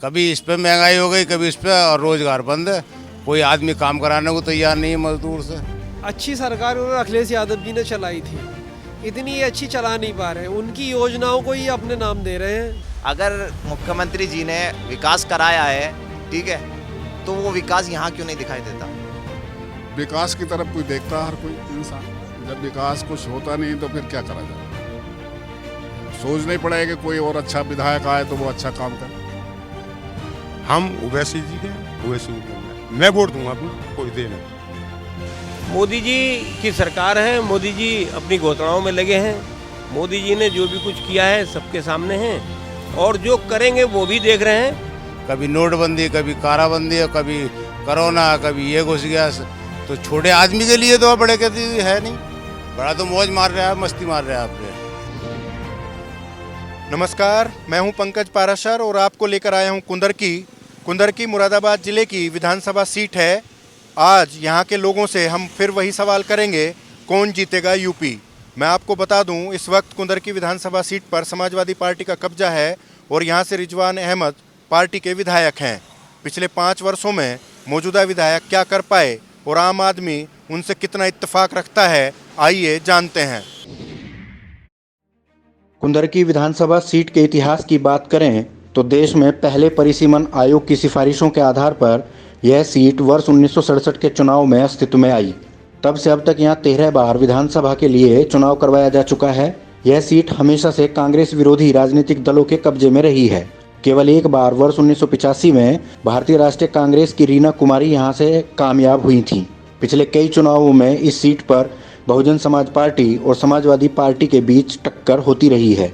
कभी इस पे महंगाई हो गई, कभी इस पे, और रोजगार बंद है। कोई आदमी काम कराने को तैयार नहीं है मजदूर से। अच्छी सरकार उन्होंने अखिलेश यादव जी ने चलाई थी, इतनी अच्छी चला नहीं पा रहे, उनकी योजनाओं को ही अपने नाम दे रहे हैं। अगर मुख्यमंत्री जी ने विकास कराया है, ठीक है, तो वो विकास यहाँ क्यों नहीं दिखाई देता? विकास की तरफ कोई देखता हर कोई इंसान। जब विकास कुछ होता नहीं तो फिर क्या करा जाए। सोचना ही पड़ेगा कि कोई और अच्छा विधायक आए तो वो अच्छा काम करे। हम ओवैसी जी के ओवैसी मैं वोट दूंगा अपनी, कोई दे नहीं। मोदी जी की सरकार है, मोदी जी अपनी घोषणाओं में लगे हैं। मोदी जी ने जो भी कुछ किया है सबके सामने है, और जो करेंगे वो भी देख रहे हैं। कभी नोटबंदी, कभी काराबंदी, कभी कोरोना, कभी ये घुस गया। तो छोटे आदमी के लिए तो बड़े कहते है नहीं, बड़ा तो मौज मार रहा है, मस्ती मार रहा है आपने। नमस्कार, मैं हूं पंकज पाराशर और आपको लेकर आया हूं कुंदरकी मुरादाबाद जिले की विधानसभा सीट है। आज यहां के लोगों से हम फिर वही सवाल करेंगे, कौन जीतेगा यूपी। मैं आपको बता दूं, इस वक्त कुंदरकी विधानसभा सीट पर समाजवादी पार्टी का कब्जा है और यहां से रिजवान अहमद पार्टी के विधायक हैं। पिछले 5 वर्षों में मौजूदा विधायक क्या कर पाए और आम आदमी उनसे कितना इत्तेफाक रखता है, आइए जानते हैं। कुंदरकी विधानसभा सीट के इतिहास की बात करें तो देश में पहले परिसीमन आयोग की सिफारिशों के आधार पर यह सीट वर्ष 1967 के चुनाव में अस्तित्व में आई। तब से अब तक यहां 13 बार विधानसभा के लिए चुनाव करवाया जा चुका है। यह सीट हमेशा से कांग्रेस विरोधी राजनीतिक दलों के कब्जे में रही है। केवल एक बार वर्ष 1985 में भारतीय राष्ट्रीय कांग्रेस की रीना कुमारी यहां से कामयाब हुई थीं। पिछले कई चुनावों में इस सीट पर बहुजन समाज पार्टी और समाजवादी पार्टी के बीच टक्कर होती रही है।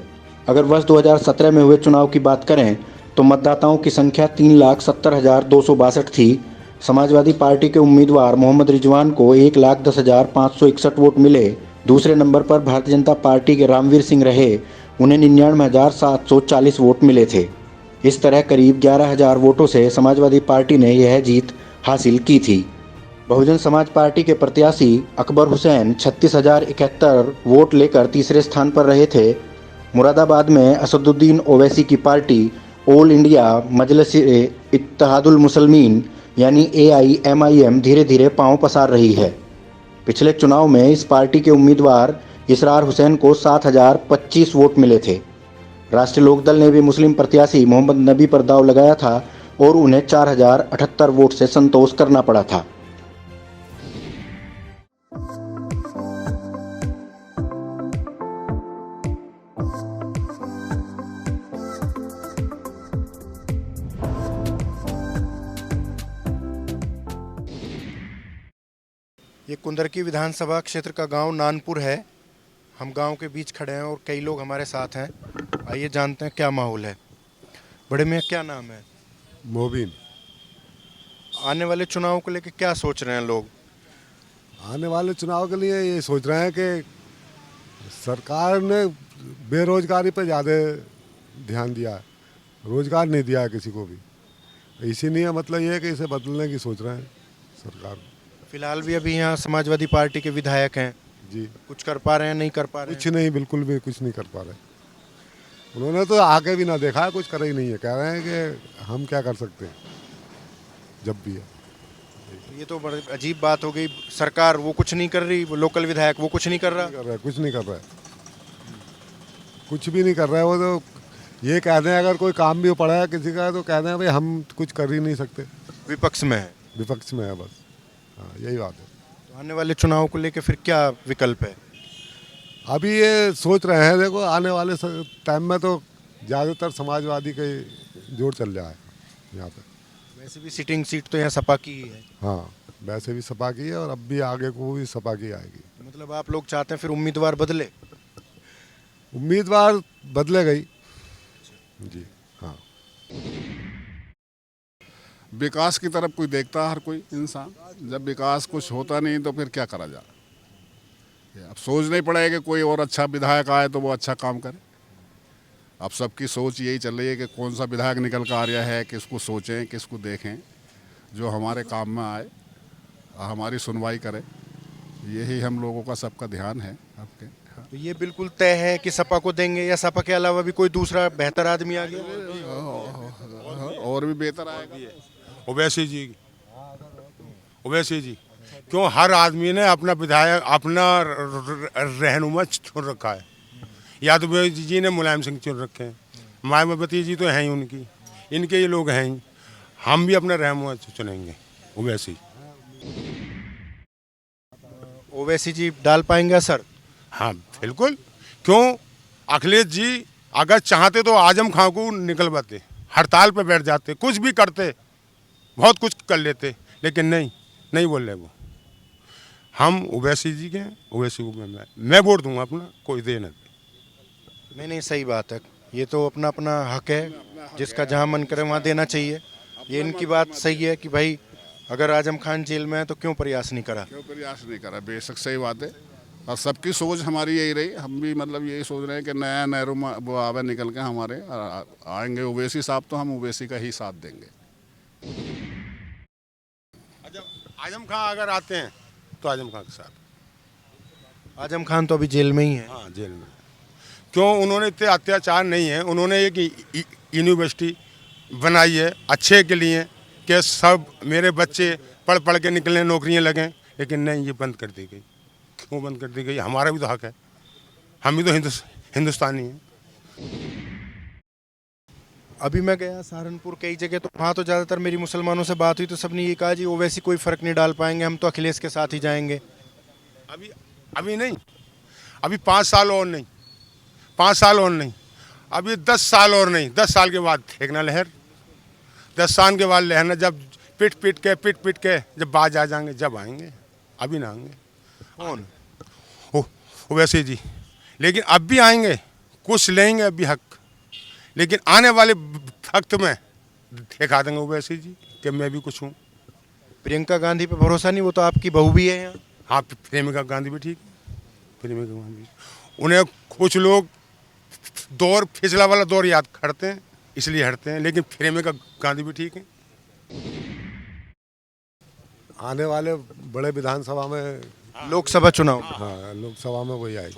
अगर वर्ष 2017 में हुए चुनाव की बात करें तो मतदाताओं की संख्या 3,70,262 थी। समाजवादी पार्टी के उम्मीदवार मोहम्मद रिजवान को 1,10,561 वोट मिले। दूसरे नंबर पर भारतीय जनता पार्टी के रामवीर सिंह रहे, उन्हें 99,740 वोट मिले थे। इस तरह करीब 11,000 वोटों से समाजवादी पार्टी ने यह जीत हासिल की थी। बहुजन समाज पार्टी के प्रत्याशी अकबर हुसैन 36,071 वोट लेकर तीसरे स्थान पर रहे थे। मुरादाबाद में असदुद्दीन ओवैसी की party all India Majlis-e-Ittehadul Muslimeen यानी AIMIM धीरे धीरे पांव पसार रही है। पिछले चुनाव में इस पार्टी के उम्मीदवार इसरार हुसैन को 7,025 वोट मिले थे। राष्ट्रीय लोकदल ने भी मुस्लिम प्रत्याशी मोहम्मद नबी पर दांव लगाया था और उन्हें 4,078 वोट से संतोष करना पड़ा था। ये कुंदरकी विधानसभा क्षेत्र का गांव नानपुर है। हम गांव के बीच खड़े हैं और कई लोग हमारे साथ हैं। आइए जानते हैं क्या माहौल है। बड़े मियाँ, क्या नाम है? मोबिन। आने वाले चुनाव को लेकर क्या सोच रहे हैं लोग? आने वाले चुनाव के लिए ये सोच रहे हैं कि सरकार ने बेरोजगारी पर ज़्यादा ध्यान दिया है, रोजगार नहीं दिया है किसी को भी। इसीलिए मतलब ये है कि इसे बदलने की सोच रहे हैं सरकार। फिलहाल भी अभी यहाँ समाजवादी पार्टी के विधायक हैं जी। कुछ कर पा रहे हैं, नहीं कर पा रहे कुछ नहीं, बिल्कुल भी कुछ नहीं कर पा रहे। उन्होंने तो आके भी ना देखा है, कुछ कर ही नहीं है। कह रहे हैं कि हम क्या कर सकते हैं जब भी है। हैं? ये तो बड़ी अजीब बात हो गई। सरकार वो कुछ नहीं कर रही, वो लोकल विधायक वो कुछ नहीं कर रहा। कुछ नहीं कर रहा है, कुछ भी नहीं कर रहा है। वो तो ये कह दें अगर कोई काम भी पड़ा है किसी का तो कह दें भाई हम कुछ कर ही नहीं सकते। विपक्ष में है। विपक्ष में है बस। हाँ, यही बात है। तो आने वाले चुनाव को लेकर फिर क्या विकल्प है? अभी ये सोच रहे हैं, देखो आने वाले टाइम में तो ज़्यादातर समाजवादी का जोर चल रहा है यहाँ पे। वैसे भी सिटिंग सीट तो यहाँ सपा की ही है। हाँ, वैसे भी सपा की है और अब भी आगे को भी सपा की आएगी। मतलब आप लोग चाहते हैं फिर उम्मीदवार बदले? उम्मीदवार बदले गई जी। हाँ, विकास की तरफ कोई देखता हर कोई इंसान। जब विकास कुछ होता नहीं तो फिर क्या करा जाए। अब सोचना ही पड़ेगा कि कोई और अच्छा विधायक आए तो वो अच्छा काम करे। अब सबकी सोच यही चल रही है कि कौन सा विधायक निकल कर आ रहा है, किसको सोचें, किसको देखें, जो हमारे काम में आए, हमारी सुनवाई करे। यही हम लोगों का सबका ध्यान है आपके। तो ये बिल्कुल तय है कि सपा को देंगे या सपा के अलावा भी कोई दूसरा बेहतर आदमी आ गया? और भी बेहतर आएगा। ओवैसी जी, ओवैसी जी, क्यों हर आदमी ने अपना विधायक, अपना रहनुमा चुन रखा है। यादव जी ने मुलायम सिंह चुन रखे हैं, मायावती जी तो हैं ही उनकी, इनके ये लोग हैं ही। हम भी अपना रहनुमा चुनेंगे ओवैसी। ओवैसी जी डाल पाएंगे सर? हाँ बिल्कुल, क्यों अखिलेश जी अगर चाहते तो आजम खां को निकलवाते, हड़ताल पे बैठ जाते, कुछ भी करते, बहुत कुछ कर लेते, लेकिन नहीं बोल रहे वो। हम ओवैसी जी के हैं, ओवैसी को मैं वोट दूंगा अपना, कोई दे ना दे। नहीं सही बात है, ये तो अपना अपना हक है, जिसका जहाँ मन करे वहाँ देना चाहिए। ये इनकी बात सही है कि भाई अगर आजम खान जेल में है तो क्यों प्रयास नहीं करा। क्यों प्रयास नहीं करा, बेशक सही बात है। और सबकी सोच हमारी यही रही, हम भी मतलब यही सोच रहे हैं कि नया नेहरू वो आवे निकल के हमारे आएंगे ओवैसी साहब, तो हम ओवैसी का ही साथ देंगे। आजम खान अगर आते हैं तो आजम खान के साथ। आजम खान तो अभी जेल में ही है। हाँ जेल में, क्यों उन्होंने इतने अत्याचार नहीं है, उन्होंने एक यूनिवर्सिटी बनाई है अच्छे के लिए कि सब मेरे बच्चे पढ़ के निकलें, नौकरियां लगें, लेकिन नहीं, ये बंद कर दी गई। क्यों बंद कर दी गई? हमारा भी तो हक है, हम भी तो हिंदुस्तानी हैं। अभी मैं गया सहारनपुर कई जगह, तो वहाँ तो ज़्यादातर मेरी मुसलमानों से बात हुई तो सबने ये कहा जी ओवैसी कोई फ़र्क नहीं डाल पाएंगे, हम तो अखिलेश के साथ ही जाएंगे। अभी नहीं, अभी 5 साल और नहीं, 5 साल और नहीं, अभी 10 साल और नहीं, 10 साल के बाद देखना लहर, 10 साल के बाद लहर ना, जब पिट पिट के जब बाज आ जाएंगे, जब आएंगे, अभी ना आएंगे। कौन? ओवैसी जी, लेकिन अब भी आएंगे, कुछ लेंगे अभी हक, लेकिन आने वाले वक्त में दिखा देंगे ओवैसी जी कि मैं भी कुछ हूँ। प्रियंका गांधी पे भरोसा नहीं, वो तो आपकी बहू भी है यहाँ। हाँ प्रियंका गांधी भी ठीक, प्रियंका गांधी, उन्हें कुछ लोग दौर फिसला वाला दौर याद करते हैं इसलिए हटते हैं, लेकिन प्रियंका गांधी भी ठीक है। आने वाले बड़े विधानसभा में, लोकसभा चुनाव। हाँ लोकसभा में वही आएगी।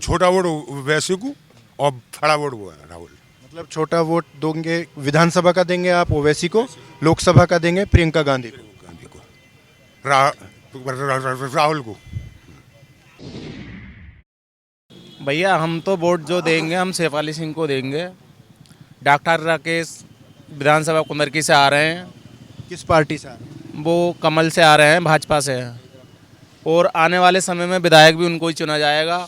छोटा वोट ओवैसी को और बड़ा वोट वो है राहुल। मतलब छोटा वोट दोगे विधानसभा का देंगे आप ओवैसी को, लोकसभा का देंगे प्रियंका गांधी को, राहुल को। भैया हम तो वोट जो देंगे हम शेफाली सिंह को देंगे। डॉक्टर राकेश विधानसभा कुंदरकी से आ रहे हैं। किस पार्टी से आ रहे हैं? वो कमल से आ रहे हैं, भाजपा से हैं, और आने वाले समय में विधायक भी उनको ही चुना जाएगा।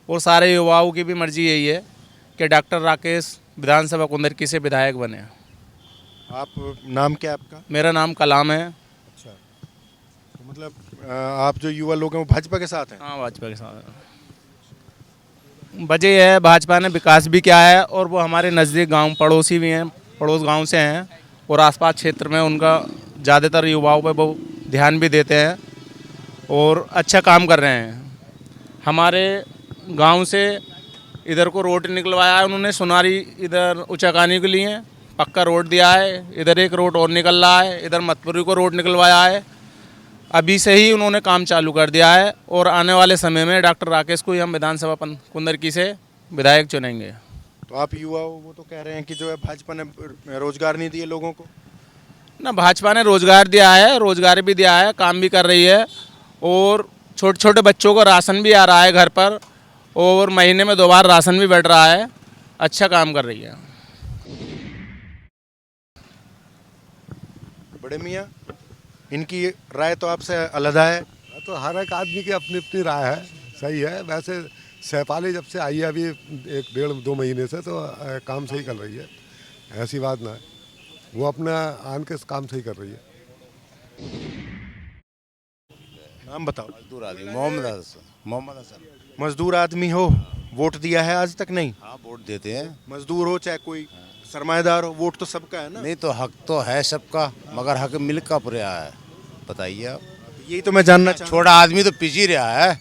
और सारे युवाओं की भी मर्जी यही है कि डॉक्टर राकेश विधानसभा कुंदरकी से विधायक बने। आप नाम क्या आपका? मेरा नाम कलाम है। अच्छा, तो मतलब आप जो युवा लोग हैं वो भाजपा के साथ हैं? हाँ भाजपा के साथ है। वजह यह है भाजपा ने विकास भी किया है, और वो हमारे नज़दीक गांव पड़ोसी भी हैं, पड़ोस गांव से हैं, और आसपास क्षेत्र में उनका ज़्यादातर युवाओं पे वो ध्यान भी देते हैं और अच्छा काम कर रहे हैं। हमारे गांव से इधर को रोड निकलवाया है उन्होंने, सुनारी इधर उचाकानी के लिए पक्का रोड दिया है। इधर एक रोड और निकल रहा है, इधर मतपुरी को रोड निकलवाया है। अभी से ही उन्होंने काम चालू कर दिया है, और आने वाले समय में डॉक्टर राकेश को ही हम विधानसभा कुंदरकी से विधायक चुनेंगे। तो आप युवा हो, वो तो कह रहे हैं कि जो है भाजपा ने रोजगार नहीं दिए लोगों को। ना, भाजपा ने रोजगार दिया है, रोजगार भी दिया है, काम भी कर रही है, और छोटे छोटे बच्चों को राशन भी आ रहा है घर पर, और महीने में 2 बार राशन भी बढ़ रहा है। अच्छा काम कर रही है। बड़े मियाँ, इनकी राय तो आपसे अलहदा है। तो हर एक आदमी की अपनी अपनी राय है, सही है। वैसे शेफाली जब से आई है अभी 1-1.5-2 महीने से, तो काम सही कर रही है, ऐसी बात ना है। वो अपना आन के काम सही कर रही है। नाम बताओ। मजदूर आदमी मोहम्मद हसन। मजदूर आदमी हो, वोट दिया है आज तक? नहीं। हाँ वोट देते हैं। मजदूर हो चाहे कोई सरमाएदार हो, वोट तो सबका है ना। नहीं तो हक तो है सबका, मगर हक मिल कब रहा है बताइए आप। यही तो मैं जानना चाहता हूं। छोटा आदमी तो पिछ ही रहा है,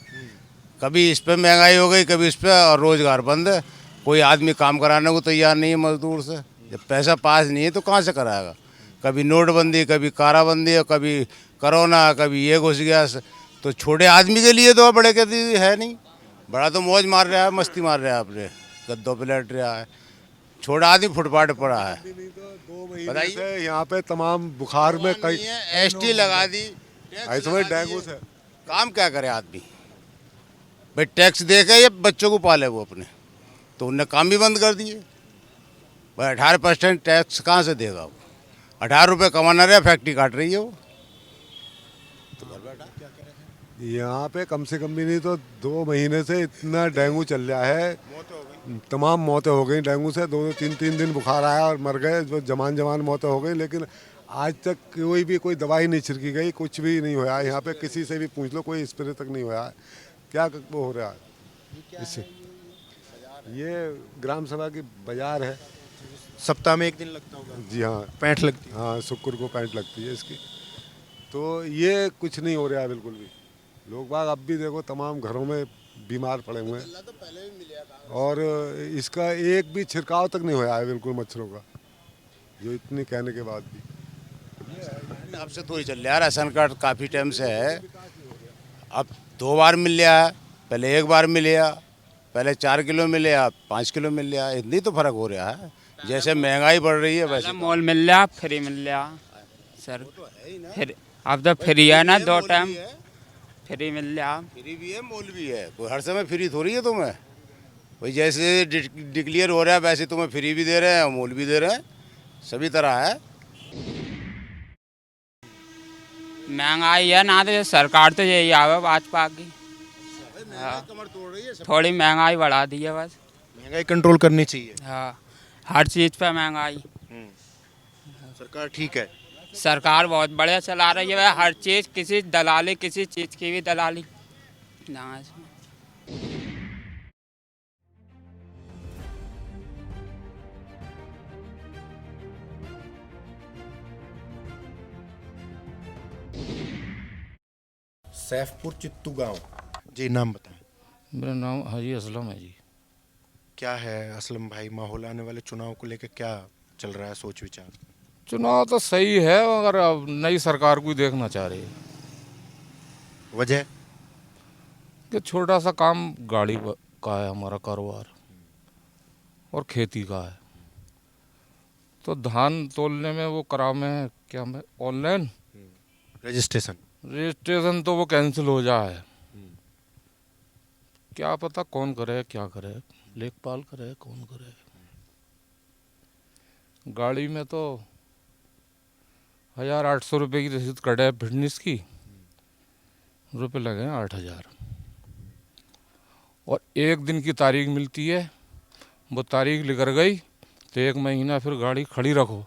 कभी इस पे महंगाई हो गई, कभी इस पे, और रोजगार बंद है। कोई आदमी काम कराने को तैयार नहीं है मजदूर से। जब पैसा पास नहीं है तो कहाँ से कराएगा। कभी नोटबंदी, कभी काराबंदी, और कभी कोरोना, कभी ये घुस गया। तो छोटे आदमी के लिए तो बड़े कहते है नहीं। बड़ा तो मौज मार रहा है, मस्ती मार रहा है, अपने गद्दों पे लेट रहा है। छोटा आदमी फुटपाथ पर पड़ा है। नहीं तो 2 महीने बताइए। से यहाँ पे तमाम बुखार में कई एसटी लगा दी, इसमें डेंगू से काम क्या करे आदमी? भाई टैक्स दे के ये बच्चों को पाले वो अपने, तो उनने काम भी बंद कर दिए। भाई 18% टैक्स कहाँ से देगा वो? 18 रुपये कमाना रहा, फैक्ट्री काट रही है वो। यहाँ पे कम से कम भी नहीं तो 2 महीने से इतना डेंगू चल रहा है, तमाम मौतें हो गई डेंगू से। 2-3 दिन बुखार आया और मर गए, जो जमान मौतें हो गई। लेकिन आज तक कोई दवाई नहीं छिड़की गई, कुछ भी नहीं हुआ है। यहाँ पे किसी से भी पूछ लो, कोई स्प्रे तक नहीं हुआ है। क्या वो हो रहा है इससे? ये ग्राम सभा की बाजार है। सप्ताह में 1 दिन लगता होगा। जी हाँ, पैंठ लगती है। हाँ, शुक्र को पैंट लगती है इसकी। तो ये कुछ नहीं हो रहा है बिल्कुल भी। लोग बाग अब भी देखो तमाम घरों में बीमार पड़े हुए हैं और इसका एक भी छिड़काव तक नहीं हुआ है बिल्कुल मच्छरों का, जो इतनी कहने के बाद भी। अब से थोड़ी चल रहा है, राशन कार्ड काफ़ी टाइम से है। अब 2 बार मिल रहा है, पहले 1 बार मिले, पहले 4 किलो मिले, अब 5 किलो मिल रहा है। इतनी तो फर्क हो रहा है। जैसे महंगाई बढ़ रही है वैसे मॉल मिल रहा, फ्री मिल रहा सर। फिर अब तो फ्री है ना, 2 टाइम फ्री मिल रहा। फ्री भी है, मॉल भी है। कोई हर समय फ्री थोड़ी है तुम्हें। भाई जैसे डिक्लेयर हो रहा है वैसे तुम्हें फ्री भी दे रहे हैं और मॉल भी दे रहे हैं, सभी तरह है। महंगाई है ना, तो सरकार तो यही आवे भाजपा की। कमर तोड़ रही है सब। थोड़ी महंगाई बढ़ा दी है बस। महंगाई कंट्रोल करनी चाहिए। हाँ, हर चीज़ पे महंगाई। सरकार ठीक है। सरकार बहुत बढ़िया चला रही है, हर चीज़, किसी दलाली, किसी चीज़ की भी दलाली ना इसमें। सैफपुर चित्तू गांव। जी, नाम बताएं। मेरा नाम हाजी असलम है जी। क्या है असलम भाई, माहौल आने वाले चुनाव को लेकर क्या चल रहा है सोच विचार? चुनाव तो सही है, मगर अब नई सरकार को ही देखना चाह रही है। वजह कि छोटा सा काम गाड़ी का है हमारा कारोबार और खेती का है, तो धान तोलने में वो करा में क्या मैं ऑनलाइन रजिस्ट्रेशन तो वो कैंसिल हो जाए। क्या पता कौन करे क्या करे, लेखपाल करे कौन करे। गाड़ी में तो 1800 रुपये की रसीद कटे है फिटनेस की, रुपये लगे हैं 8000। और 1 दिन की तारीख मिलती है, वो तारीख निकल गई तो 1 महीना फिर गाड़ी खड़ी रखो,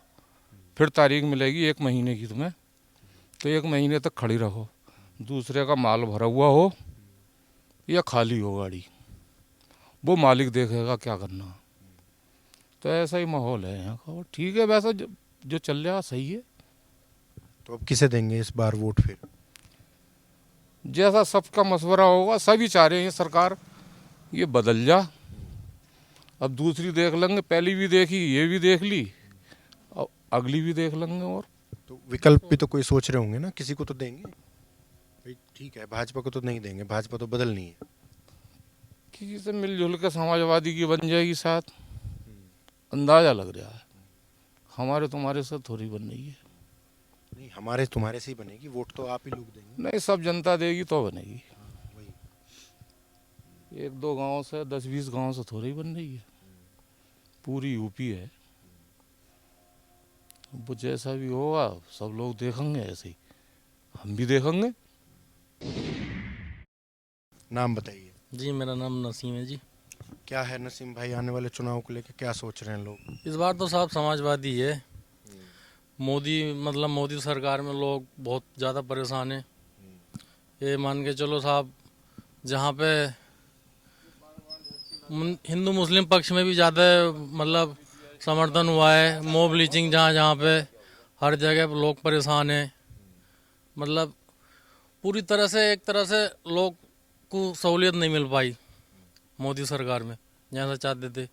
फिर तारीख मिलेगी 1 महीने की तुम्हें, तो 1 महीने तक खड़ी रखो। दूसरे का माल भरा हुआ हो या खाली हो गाड़ी, वो मालिक देखेगा क्या करना। तो ऐसा ही माहौल है यहाँ का। और ठीक है, वैसा जो चल रहा सही है। तो अब किसे देंगे इस बार वोट? फिर जैसा सबका मशवरा होगा, सभी चाह रहे हैं सरकार ये बदल जा, अब दूसरी देख लेंगे। पहली भी देखी, ये भी देख ली, अब अगली भी देख लेंगे। और तो विकल्प भी तो कोई सोच रहे होंगे ना, किसी को तो देंगे भाई। ठीक है, भाजपा को तो नहीं देंगे, भाजपा तो बदलनी है। किसी से मिलजुल के समाजवादी की बन जाएगी साथ, अंदाजा लग रहा है। हमारे तुम्हारे से थोड़ी बन रही है। नहीं, हमारे तुम्हारे से ही बनेगी, वोट तो आप ही लोग देंगे। नहीं, सब जनता देगी तो बनेगी। 1-2 गांव से 10-20 गांव से थोड़ी बन रही है, पूरी यूपी है। वो जैसा भी होगा सब लोग देखेंगे, ऐसे ही हम भी देखेंगे। नाम बताइए। जी, मेरा नाम नसीम है जी। क्या है नसीम भाई, आने वाले चुनाव को लेकर क्या सोच रहे हैं लोग? इस बार तो साहब समाजवादी है। मोदी सरकार में लोग बहुत ज़्यादा परेशान हैं। ये मान के चलो साहब, जहाँ पे हिंदू मुस्लिम पक्ष में भी ज़्यादा समर्थन हुआ है। मॉब लीचिंग जहाँ पे हर जगह लोग परेशान हैं। पूरी तरह से एक तरह से लोग को सहूलियत नहीं मिल पाई मोदी सरकार में जैसा चाहते थे।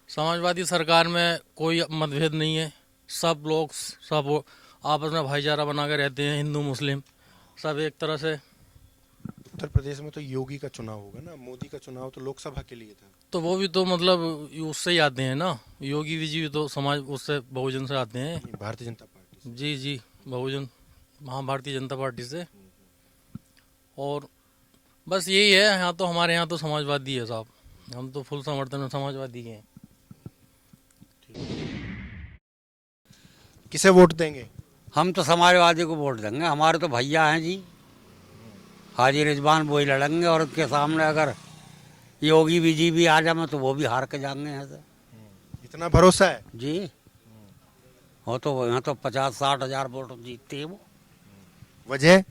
समाजवादी सरकार में कोई मतभेद नहीं है, सब लोग सब आपस में भाईचारा बना के रहते हैं। हिंदू मुस्लिम सब एक तरह से उत्तर प्रदेश में तो योगी का चुनाव होगा ना, मोदी का चुनाव तो लोकसभा के लिए था। तो वो भी तो मतलब उससे ही आते हैं ना, योगी जी भी तो समाज उससे बहुजन से आते हैं। भारतीय जनता पार्टी। जी जी, बहुजन, हाँ भारतीय जनता पार्टी से। और बस यही है, यहाँ तो हमारे यहाँ तो समाजवादी है साहब, हम तो फुल समर्थन में समाजवादी के हैं। किसे वोट देंगे? हम तो समाजवादी को वोट देंगे, हमारे तो भैया हैं जी, हाजी रिजवान वही लड़ेंगे। और उसके सामने अगर योगी बीजेपी आ जाए तो वो भी हार के जाएंगे यहाँ से। इतना भरोसा है जी? वो तो यहाँ तो 50-60 हजार वोट जीतते हैं वो। वजह?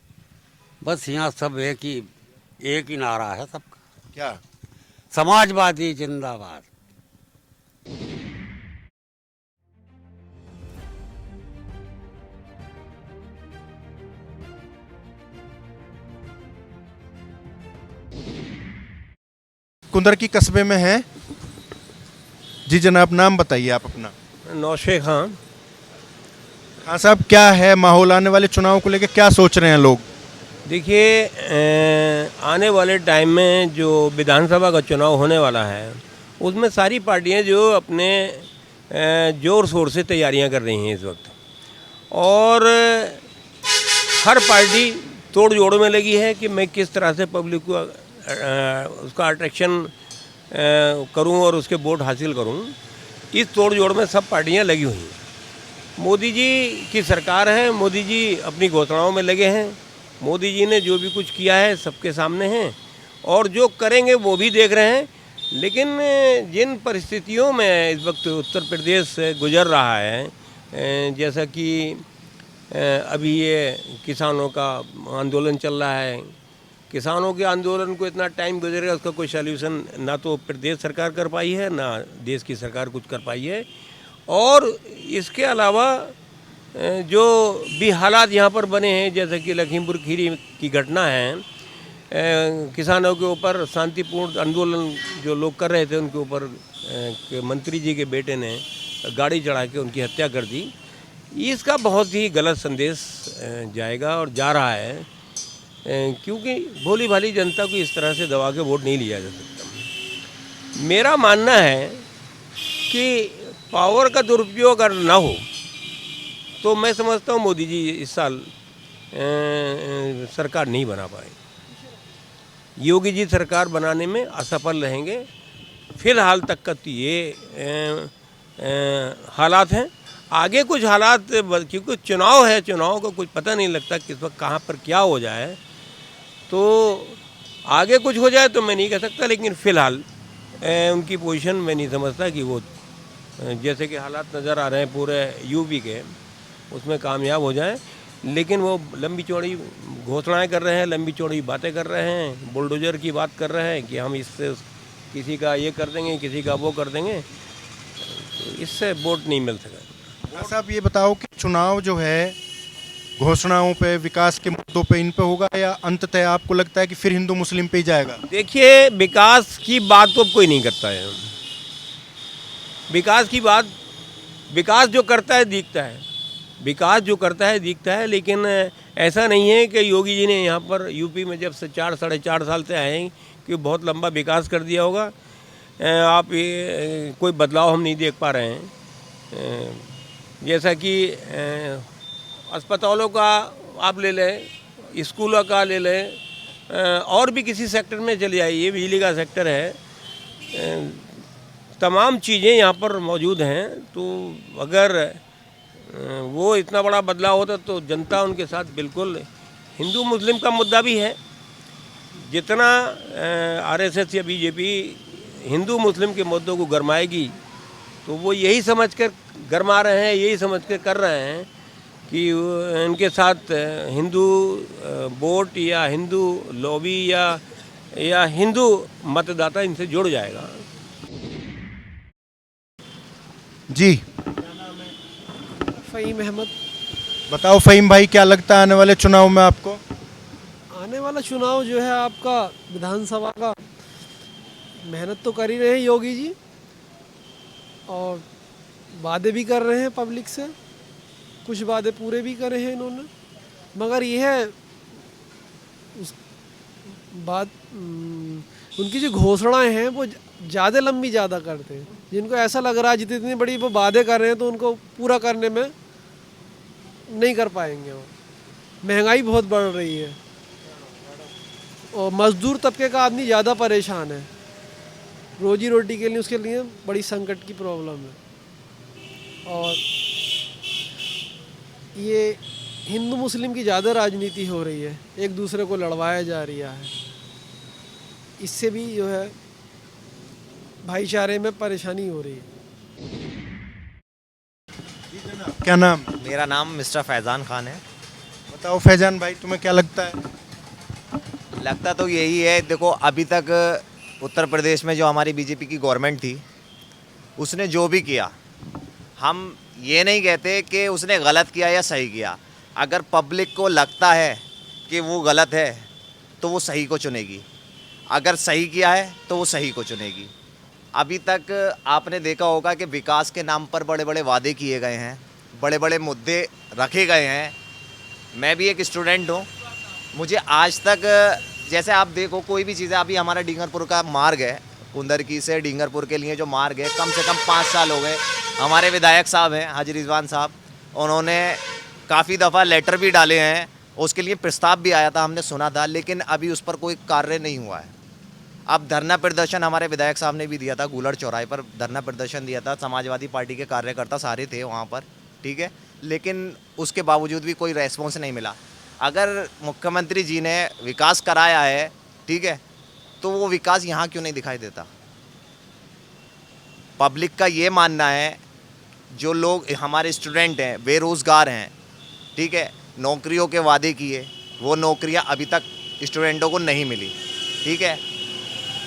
बस यहाँ सब एक ही नारा है सबका। क्या? समाजवादी जिंदाबाद। कुंदर की कस्बे में है जी। जनाब नाम बताइए आप अपना। नौशे खान। हाँ साहब, क्या है माहौल आने वाले चुनाव को लेकर, क्या सोच रहे हैं लोग? देखिए, आने वाले टाइम में जो विधानसभा का चुनाव होने वाला है उसमें सारी पार्टियां जो अपने ज़ोर शोर से तैयारियां कर रही हैं इस वक्त, और हर पार्टी तोड़ जोड़ में लगी है कि मैं किस तरह से पब्लिक को उसका अट्रैक्शन करूं और उसके वोट हासिल करूं। इस तोड़ जोड़ में सब पार्टियां लगी हुई हैं। मोदी जी की सरकार है, मोदी जी अपनी घोषणाओं में लगे हैं, मोदी जी ने जो भी कुछ किया है सबके सामने हैं, और जो करेंगे वो भी देख रहे हैं। लेकिन जिन परिस्थितियों में इस वक्त उत्तर प्रदेश गुजर रहा है, जैसा कि अभी ये किसानों का आंदोलन चल रहा है, किसानों के आंदोलन को इतना टाइम गुजरेगा उसका कोई सल्यूशन ना तो प्रदेश सरकार कर पाई है, ना देश की सरकार कुछ कर पाई है। और इसके अलावा जो भी हालात यहाँ पर बने हैं, जैसे कि लखीमपुर खीरी की घटना है, किसानों के ऊपर शांतिपूर्ण आंदोलन जो लोग कर रहे थे उनके ऊपर मंत्री जी के बेटे ने गाड़ी चढ़ा के उनकी हत्या कर दी। इसका बहुत ही गलत संदेश जाएगा और जा रहा है, क्योंकि भोली भाली जनता को इस तरह से दबा के वोट नहीं लिया जा सकता। मेरा मानना है कि पावर का दुरुपयोग अगर ना हो तो मैं समझता हूँ मोदी जी इस साल सरकार नहीं बना पाए। योगी जी सरकार बनाने में असफल रहेंगे। फिलहाल तक का तो ये हालात हैं। आगे कुछ हालात, क्योंकि चुनाव है, चुनाव का कुछ पता नहीं लगता किस वक्त कहाँ पर क्या हो जाए, तो आगे कुछ हो जाए तो मैं नहीं कह सकता। लेकिन फ़िलहाल उनकी पोजीशन मैं नहीं समझता कि वो जैसे कि हालात नज़र आ रहे हैं पूरे यूपी के, उसमें कामयाब हो जाएं। लेकिन वो लंबी चौड़ी घोषणाएं कर रहे हैं, लंबी चौड़ी बातें कर रहे हैं, बुलडोजर की बात कर रहे हैं कि हम इससे किसी का ये कर देंगे, किसी का वो कर देंगे, तो इससे वोट नहीं मिल सका। साहब ये बताओ कि चुनाव जो है घोषणाओं पे, विकास के मुद्दों पे, इन पे होगा, या अंततः आपको लगता है कि फिर हिंदू मुस्लिम पे ही जाएगा? देखिए, विकास की बात तो कोई नहीं करता है। विकास की बात, विकास जो करता है दिखता है, विकास जो करता है दिखता है। लेकिन ऐसा नहीं है कि योगी जी ने यहाँ पर यूपी में जब से 4-4.5 साल से आए हैं कि बहुत लंबा विकास कर दिया होगा। आप ये कोई बदलाव हम नहीं देख पा रहे हैं। जैसा कि अस्पतालों का आप ले लें, स्कूलों का ले लें, और भी किसी सेक्टर में चले जाइए, बिजली का सेक्टर है, तमाम चीज़ें यहाँ पर मौजूद हैं। तो अगर वो इतना बड़ा बदलाव होता तो जनता उनके साथ बिल्कुल, हिंदू मुस्लिम का मुद्दा भी है। जितना आरएसएस या बीजेपी हिंदू मुस्लिम के मुद्दों को गरमाएगी तो वो यही समझकर गरमा रहे हैं, यही समझकर कर रहे हैं कि इनके साथ हिंदू वोट या हिंदू लॉबी या हिंदू मतदाता इनसे जुड़ जाएगा। जी फ़हीम अहमद। बताओ फ़हीम भाई, क्या लगता है आने वाले चुनाव में आपको? आने वाला चुनाव जो है आपका विधानसभा का, मेहनत तो कर ही रहे हैं योगी जी, और वादे भी कर रहे हैं पब्लिक से, कुछ वादे पूरे भी करे हैं इन्होंने। मगर यह है बात उनकी जो घोषणाएं हैं वो ज़्यादा लंबी ज़्यादा करते हैं, जिनको ऐसा लग रहा है जितनी बड़ी वो वादे कर रहे हैं तो उनको पूरा करने में नहीं कर पाएंगे वो। महंगाई बहुत बढ़ रही है और मजदूर तबके का आदमी ज़्यादा परेशान है, रोजी रोटी के लिए उसके लिए बड़ी संकट की प्रॉब्लम है। और ये हिंदू मुस्लिम की ज़्यादा राजनीति हो रही है, एक दूसरे को लड़वाया जा रहा है, इससे भी जो है भाईचारे में परेशानी हो रही है। क्या नाम? मेरा नाम मिस्टर फैज़ान खान है। बताओ फैजान भाई, तुम्हें क्या लगता है? लगता तो यही है, देखो अभी तक उत्तर प्रदेश में जो हमारी बीजेपी की गवर्नमेंट थी उसने जो भी किया, हम ये नहीं कहते कि उसने गलत किया या सही किया। अगर पब्लिक को लगता है कि वो गलत है तो वो सही को चुनेगी, अगर सही किया है तो वो सही को चुनेगी। अभी तक आपने देखा होगा कि विकास के नाम पर बड़े बड़े वादे किए गए हैं, बड़े बड़े मुद्दे रखे गए हैं। मैं भी एक स्टूडेंट हूँ, मुझे आज तक जैसे आप देखो कोई भी चीज़ है, अभी हमारा डींगरपुर का मार्ग है, कुंदरकी से डींगरपुर के लिए जो मार्ग है, कम से कम 5 साल हो गए। हमारे विधायक साहब हैं हाजी रिजवान साहब, उन्होंने काफ़ी दफ़ा लेटर भी डाले हैं, उसके लिए प्रस्ताव भी आया था, हमने सुना था, लेकिन अभी उस पर कोई कार्य नहीं हुआ है। अब धरना प्रदर्शन हमारे विधायक साहब ने भी दिया था, गूलर चौराहे पर धरना प्रदर्शन दिया था, समाजवादी पार्टी के कार्यकर्ता सारे थे वहाँ पर, ठीक है, लेकिन उसके बावजूद भी कोई रेस्पॉन्स नहीं मिला। अगर मुख्यमंत्री जी ने विकास कराया है, ठीक है, तो वो विकास यहाँ क्यों नहीं दिखाई देता? पब्लिक का ये मानना है, जो लोग हमारे स्टूडेंट हैं, बेरोज़गार हैं, ठीक है, नौकरियों के वादे किए, वो नौकरियाँ अभी तक स्टूडेंटों को नहीं मिली, ठीक है।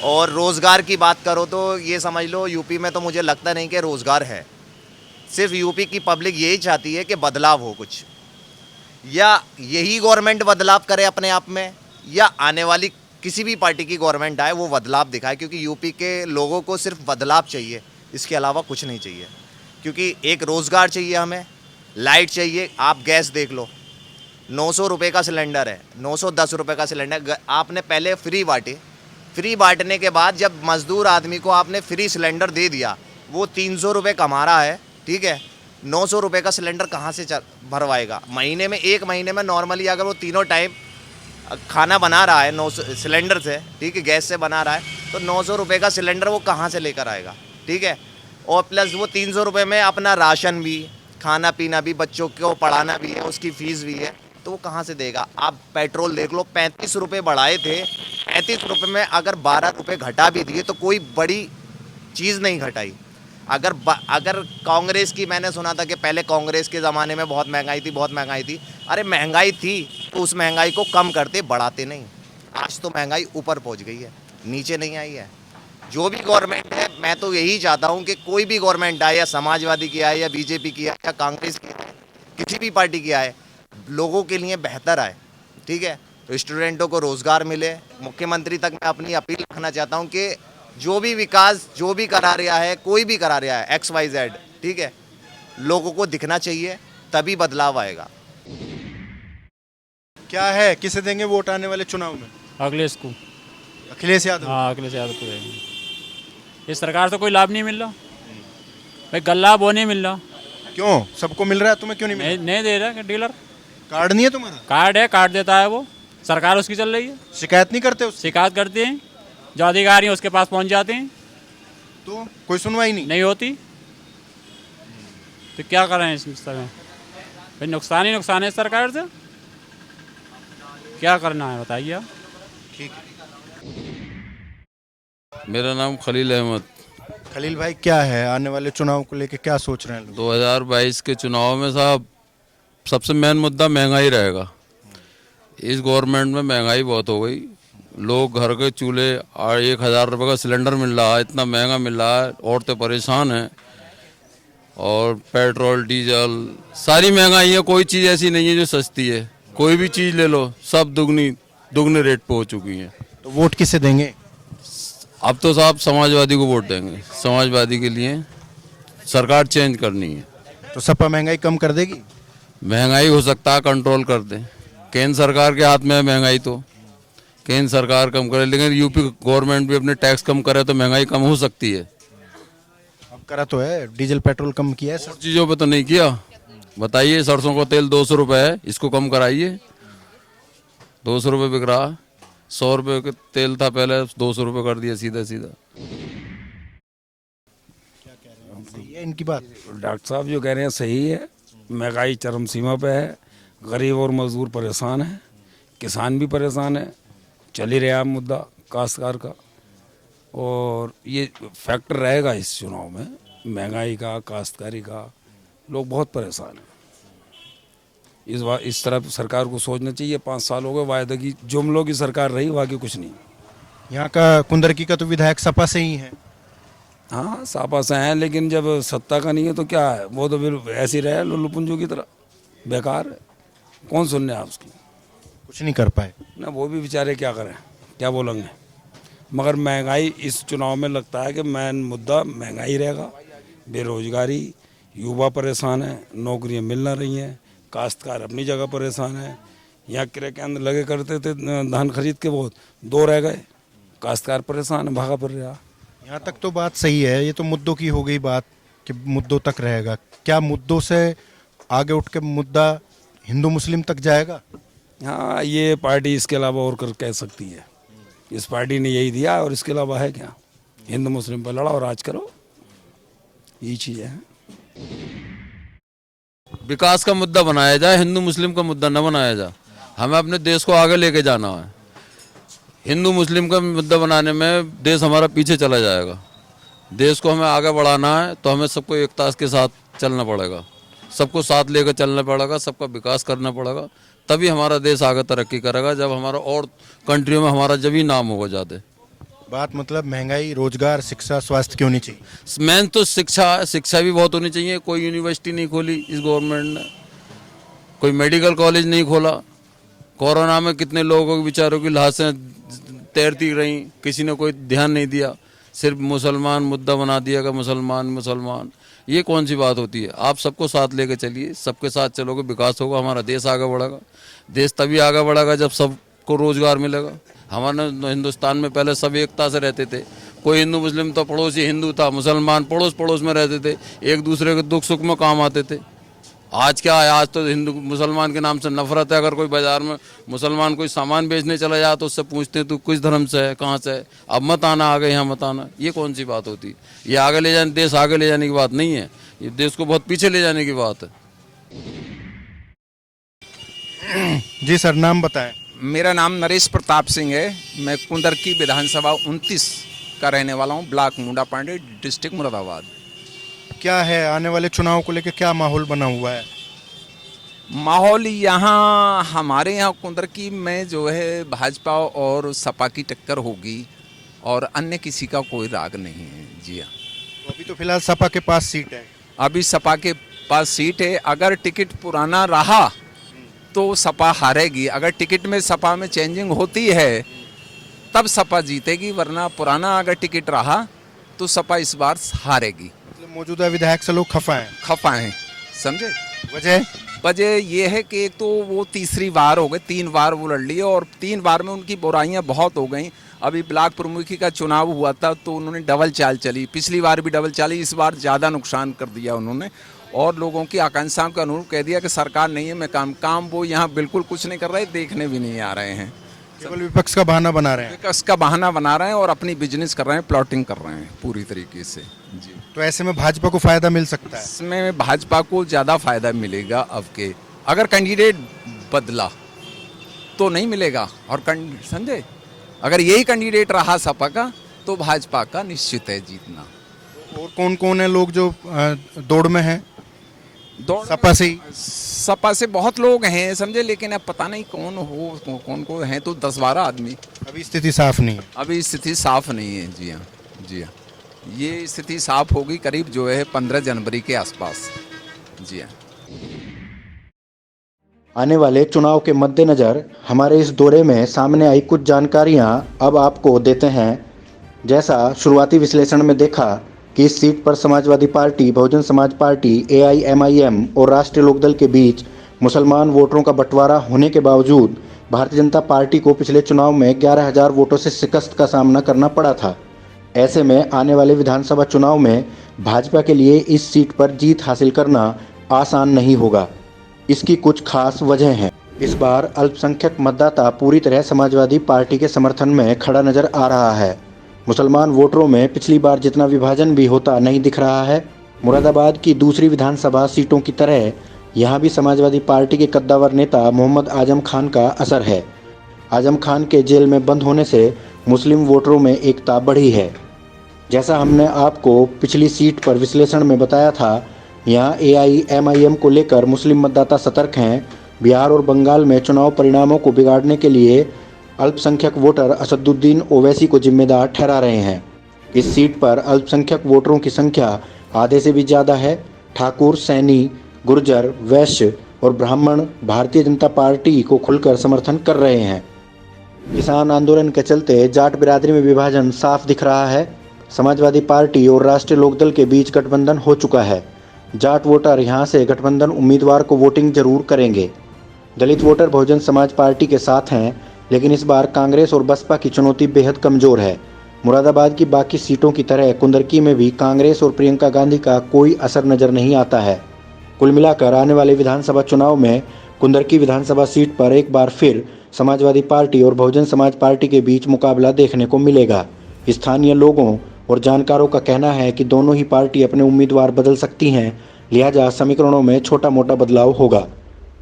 और रोज़गार की बात करो तो ये समझ लो यूपी में तो मुझे लगता नहीं कि रोज़गार है। सिर्फ यूपी की पब्लिक यही चाहती है कि बदलाव हो कुछ, या यही गवर्नमेंट बदलाव करे अपने आप में, या आने वाली किसी भी पार्टी की गवर्नमेंट आए वो बदलाव दिखाए, क्योंकि यूपी के लोगों को सिर्फ बदलाव चाहिए, इसके अलावा कुछ नहीं चाहिए। क्योंकि एक रोज़गार चाहिए, हमें लाइट चाहिए। आप गैस देख लो, 900 रुपये का सिलेंडर है, 910 रुपये का सिलेंडर आपने पहले फ्री बांटे, फ्री बांटने के बाद जब मज़दूर आदमी को आपने फ्री सिलेंडर दे दिया, वो 300 रुपये कमा रहा है, ठीक है, 900 रुपये का सिलेंडर कहाँ से भरवाएगा? महीने में, एक महीने में नॉर्मली अगर वो तीनों टाइम खाना बना रहा है 900 सिलेंडर से, ठीक है, गैस से बना रहा है, तो 900 रुपये का सिलेंडर वो कहाँ से लेकर आएगा? ठीक है, और प्लस वो 300 रुपये में अपना राशन भी, खाना पीना भी, बच्चों को पढ़ाना भी है, उसकी फ़ीस भी है, तो वो कहाँ से देगा? आप पेट्रोल देख लो, 35 रुपये बढ़ाए थे, 35 रुपये में अगर 12 रुपये घटा भी दिए तो कोई बड़ी चीज़ नहीं घटाई। अगर कांग्रेस की, मैंने सुना था कि पहले कांग्रेस के ज़माने में बहुत महंगाई थी, बहुत महंगाई थी। अरे महंगाई थी तो उस महंगाई को कम करते, बढ़ाते नहीं। आज तो महंगाई ऊपर पहुंच गई है, नीचे नहीं आई है। जो भी गवर्नमेंट है, मैं तो यही चाहता हूं कि कोई भी गवर्नमेंट आए, या समाजवादी की आए, या बीजेपी की आए, या कांग्रेस की आए, किसी भी पार्टी की आए, लोगों के लिए बेहतर आए, ठीक है। तो स्टूडेंटों को रोज़गार मिले। मुख्यमंत्री तक मैं अपनी अपील रखना चाहता हूँ कि जो भी विकास जो भी करा रहा है, कोई भी करा रहा है, XYZ, ठीक है, लोगों को दिखना चाहिए, तभी बदलाव आएगा। क्या है, किसे देंगे वोट आने वाले चुनाव में? अखिलेश को। अखिलेश यादव? हाँ, अखिलेश यादव को देंगे। इस सरकार से कोई लाभ नहीं मिल रहा भाई, गल्ला वो नहीं मिल रहा। क्यों? सबको मिल रहा है, तुम्हें क्यों नहीं मिल रहा? नहीं दे रहा डीलर। कार्ड नहीं है तुम्हारा? कार्ड है, कार्ड देता है वो, सरकार उसकी चल रही है। शिकायत नहीं करते उससे? शिकायत करते हैं, जो अधिकारी हैं उसके पास पहुंच जाते हैं, तो कोई सुनवाई नहीं होती। तो क्या करें इस समय भाई, नुकसान ही नुकसान है सरकार से, क्या करना है बताइए आप। ठीक है। मेरा नाम खलील अहमद। खलील भाई, क्या है आने वाले चुनाव को लेके क्या सोच रहे हैं लोग? 2022 के चुनाव में साहब सबसे मेन मुद्दा महंगाई रहेगा। इस गवर्नमेंट में महंगाई बहुत हो गई, लोग घर के चूल्हे 1000 रुपये का सिलेंडर मिल रहा है, इतना महंगा मिल रहा है, औरतें परेशान हैं, और पेट्रोल डीजल सारी महंगाई है, कोई चीज़ ऐसी नहीं है जो सस्ती है। कोई भी चीज़ ले लो, सब दुगने रेट पे हो चुकी है। तो वोट किसे देंगे? अब तो साहब समाजवादी को वोट देंगे। समाजवादी के लिए सरकार चेंज करनी है। तो सपा महंगाई कम कर देगी? महंगाई हो सकता है कंट्रोल कर दे, केंद्र सरकार के हाथ में है महंगाई। तो केंद्र सरकार कम करे, लेकिन यूपी गवर्नमेंट भी अपने टैक्स कम करे तो महंगाई कम हो सकती है। अब करा तो है, डीजल पेट्रोल कम किया है सर। चीज़ों पे तो नहीं किया। बताइए, सरसों का तेल 200 रुपये है, इसको कम कराइए। 200 रुपये बिक रहा, 100 रुपये का तेल था पहले, 200 रुपये कर दिया सीधा सीधा। सही है इनकी बात? डॉक्टर साहब जो कह रहे हैं सही है। महंगाई चरम सीमा पे है, गरीब और मजदूर परेशान है, किसान भी परेशान है। चल ही रहा मुद्दा काश्तकार का, और ये फैक्टर रहेगा इस चुनाव में, महंगाई का, काश्तकारी का। लोग बहुत परेशान हैं। इस बार इस तरफ सरकार को सोचना चाहिए। 5 साल हो गए वायदे की, जुमलों की सरकार रही, बाकी कुछ नहीं। यहाँ का कुंदरकी का तो विधायक सपा से ही है। हाँ, सपा से हैं, लेकिन जब सत्ता का नहीं है तो क्या है, वो तो फिर ऐसे ही रहे लुल्लू पुंजू की तरह, बेकार है। कौन सुनने आप उसकी? कुछ नहीं कर पाए ना, वो भी बेचारे क्या करें, क्या बोलेंगे। मगर महंगाई इस चुनाव में लगता है कि मेन मुद्दा महंगाई रहेगा। बेरोजगारी, युवा परेशान है, नौकरियां मिल ना रही हैं, काश्तकार अपनी जगह परेशान है। यहाँ क्रय केंद्र लगे करते थे धान खरीद के, बहुत 2 रह गए, काश्तकार परेशान है, भागा पड़ रहा। यहाँ तक तो बात सही है। ये तो मुद्दों की हो गई बात कि मुद्दों तक रहेगा। क्या मुद्दों से आगे उठ के मुद्दा हिंदू मुस्लिम तक जाएगा? हाँ, ये पार्टी इसके अलावा और कर कह सकती है। इस पार्टी ने यही दिया और इसके अलावा है क्या? हिंदू मुस्लिम पर लड़ा और राज करो, यही चीज़ है। विकास का मुद्दा बनाया जाए, हिंदू मुस्लिम का मुद्दा न बनाया जाए। हमें अपने देश को आगे लेके जाना है। हिंदू मुस्लिम का मुद्दा बनाने में देश हमारा पीछे चला जाएगा। देश को हमें आगे बढ़ाना है तो हमें सबको एकता के साथ चलना पड़ेगा, सबको साथ लेकर चलना पड़ेगा, सबका विकास करना पड़ेगा, तभी हमारा देश आगे तरक्की करेगा। जब हमारा और कंट्रियों में हमारा जब ही नाम होगा ज़्यादा। बात मतलब महंगाई, रोजगार, शिक्षा, स्वास्थ्य की होनी चाहिए। मेन तो शिक्षा भी बहुत होनी चाहिए। कोई यूनिवर्सिटी नहीं खोली इस गवर्नमेंट ने, कोई मेडिकल कॉलेज नहीं खोला। कोरोना में कितने लोगों के बेचारों की लाशें तैरती रहीं, किसी ने कोई ध्यान नहीं दिया। सिर्फ मुसलमान मुद्दा बना दिया कि मुसलमान। ये कौन सी बात होती है? आप सबको साथ लेकर चलिए, सबके साथ चलोगे विकास होगा, हमारा देश आगे बढ़ेगा। देश तभी आगे बढ़ेगा जब सबको रोजगार मिलेगा। हमारे हिंदुस्तान में पहले सब एकता से रहते थे। कोई हिंदू मुस्लिम तो पड़ोसी हिंदू था, मुसलमान पड़ोस में रहते थे, एक दूसरे के दुख सुख में काम आते थे। आज क्या है? आज तो हिंदू मुसलमान के नाम से नफरत है। अगर कोई बाजार में मुसलमान कोई सामान बेचने चला जाए तो उससे पूछते हैं तू किस धर्म से है, कहाँ से है, अब मत आना, आगे यहाँ मत आना। ये कौन सी बात होती है? ये आगे ले जाने, देश आगे ले जाने की बात नहीं है, ये देश को बहुत पीछे ले जाने की बात है। जी सर, नाम बताएं। मेरा नाम नरेश प्रताप सिंह है। मैं कुंदरकी विधानसभा 29 का रहने वाला हूँ, ब्लॉक मुंडा पांडे, डिस्ट्रिक्ट मुरादाबाद। क्या है आने वाले चुनाव को लेकर क्या माहौल बना हुआ है? माहौल यहाँ हमारे यहाँ कुंदरकी में जो है भाजपा और सपा की टक्कर होगी और अन्य किसी का कोई राग नहीं है। जी हाँ, तो अभी तो फिलहाल सपा के पास सीट है। अभी सपा के पास सीट है। अगर टिकट पुराना रहा तो सपा हारेगी। अगर टिकट में सपा में चेंजिंग होती है तब सपा जीतेगी, वरना पुराना अगर टिकट रहा तो सपा इस बार हारेगी। मतलब मौजूदा विधायक से लोग खफा हैं, समझे? वजह ये है कि एक तो वो तीसरी बार हो गए, 3 बार वो लड़ लिए और 3 बार में उनकी बुराइयां बहुत हो गई। अभी ब्लॉक प्रमुखी का चुनाव हुआ था तो उन्होंने डबल चाल चली, पिछली बार भी डबल चाली, इस बार ज़्यादा नुकसान कर दिया उन्होंने और लोगों की आकांक्षाओं के अनुरूप कह दिया कि सरकार नहीं है, मैं काम वो यहाँ बिल्कुल कुछ नहीं कर रहे, देखने भी नहीं आ रहे हैं। केवल विपक्ष का बहाना बना रहे हैं। विपक्ष का बहाना बना रहे हैं और अपनी बिजनेस कर रहे हैं, प्लॉटिंग कर रहे हैं पूरी तरीके से। जी, तो ऐसे में भाजपा को फायदा मिल सकता है? इसमें भाजपा को ज़्यादा फायदा मिलेगा। अब के अगर कैंडिडेट बदला तो नहीं मिलेगा, और समझे, अगर यही कैंडिडेट रहा सपा का तो भाजपा का निश्चित है जीतना। और कौन कौन है लोग जो दौड़ में हैं? सपा से बहुत लोग हैं, समझे, लेकिन अब पता नहीं कौन को हैं, तो 10-12 आदमी। अभी स्थिति साफ नहीं है। अभी स्थिति साफ नहीं है। जी हाँ, जी हाँ, ये स्थिति साफ होगी करीब जो है 15 जनवरी के आसपास। जी हाँ। आने वाले चुनाव के मद्देनज़र हमारे इस दौरे में सामने आई कुछ जानकारियां अब आपको देते हैं। जैसा शुरुआती विश्लेषण में देखा कि इस सीट पर Samajwadi party, Bahujan Samaj party, AIMIM और राष्ट्रीय लोकदल के बीच मुसलमान वोटरों का बंटवारा होने के बावजूद भारतीय जनता पार्टी को पिछले चुनाव में 11,000 वोटों से शिकस्त का सामना करना पड़ा था। ऐसे में आने वाले विधानसभा चुनाव में भाजपा के लिए इस सीट पर जीत हासिल करना आसान नहीं होगा। इसकी कुछ खास वजह हैं। इस बार अल्पसंख्यक मतदाता पूरी तरह समाजवादी पार्टी के समर्थन में खड़ा नजर आ रहा है। मुसलमान वोटरों में पिछली बार जितना विभाजन भी होता नहीं दिख रहा है। मुरादाबाद की दूसरी विधानसभा सीटों की तरह यहाँ भी समाजवादी पार्टी के कद्दावर नेता मोहम्मद आजम खान का असर है। आजम खान के जेल में बंद होने से मुस्लिम वोटरों में एकता बढ़ी है। जैसा हमने आपको पिछली सीट पर विश्लेषण में बताया था, यहाँ AIMIM को लेकर मुस्लिम मतदाता सतर्क हैं। बिहार और बंगाल में चुनाव परिणामों को बिगाड़ने के लिए अल्पसंख्यक वोटर असदुद्दीन ओवैसी को जिम्मेदार ठहरा रहे हैं। इस सीट पर अल्पसंख्यक वोटरों की संख्या आधे से भी ज़्यादा है। ठाकुर, सैनी, गुर्जर, वैश्य और ब्राह्मण भारतीय जनता पार्टी को खुलकर समर्थन कर रहे हैं। किसान आंदोलन के चलते जाट बिरादरी में विभाजन साफ दिख रहा है। समाजवादी पार्टी और राष्ट्रीय लोकदल के बीच गठबंधन हो चुका है। जाट वोटर यहां से गठबंधन उम्मीदवार को वोटिंग जरूर करेंगे। दलित वोटर बहुजन समाज पार्टी के साथ हैं, लेकिन इस बार कांग्रेस और बसपा की चुनौती बेहद कमजोर है। मुरादाबाद की बाकी सीटों की तरह कुंदरकी में भी कांग्रेस और प्रियंका गांधी का कोई असर नजर नहीं आता है। कुल मिलाकर आने वाले विधानसभा चुनाव में कुंदरकी विधानसभा सीट पर एक बार फिर समाजवादी पार्टी और बहुजन समाज पार्टी के बीच मुकाबला देखने को मिलेगा। स्थानीय लोगों और जानकारों का कहना है कि दोनों ही पार्टी अपने उम्मीदवार बदल सकती हैं, लिहाजा समीकरणों में छोटा मोटा बदलाव होगा।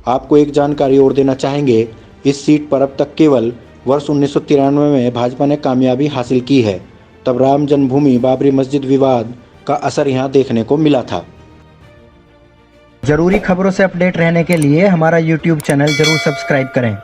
आपको एक जानकारी और देना चाहेंगे, इस सीट पर अब तक केवल वर्ष 1993 में भाजपा ने कामयाबी हासिल की है। तब राम जन्मभूमि बाबरी मस्जिद विवाद का असर यहाँ देखने को मिला था। जरूरी खबरों से अपडेट रहने के लिए हमारा YouTube चैनल जरूर सब्सक्राइब करें।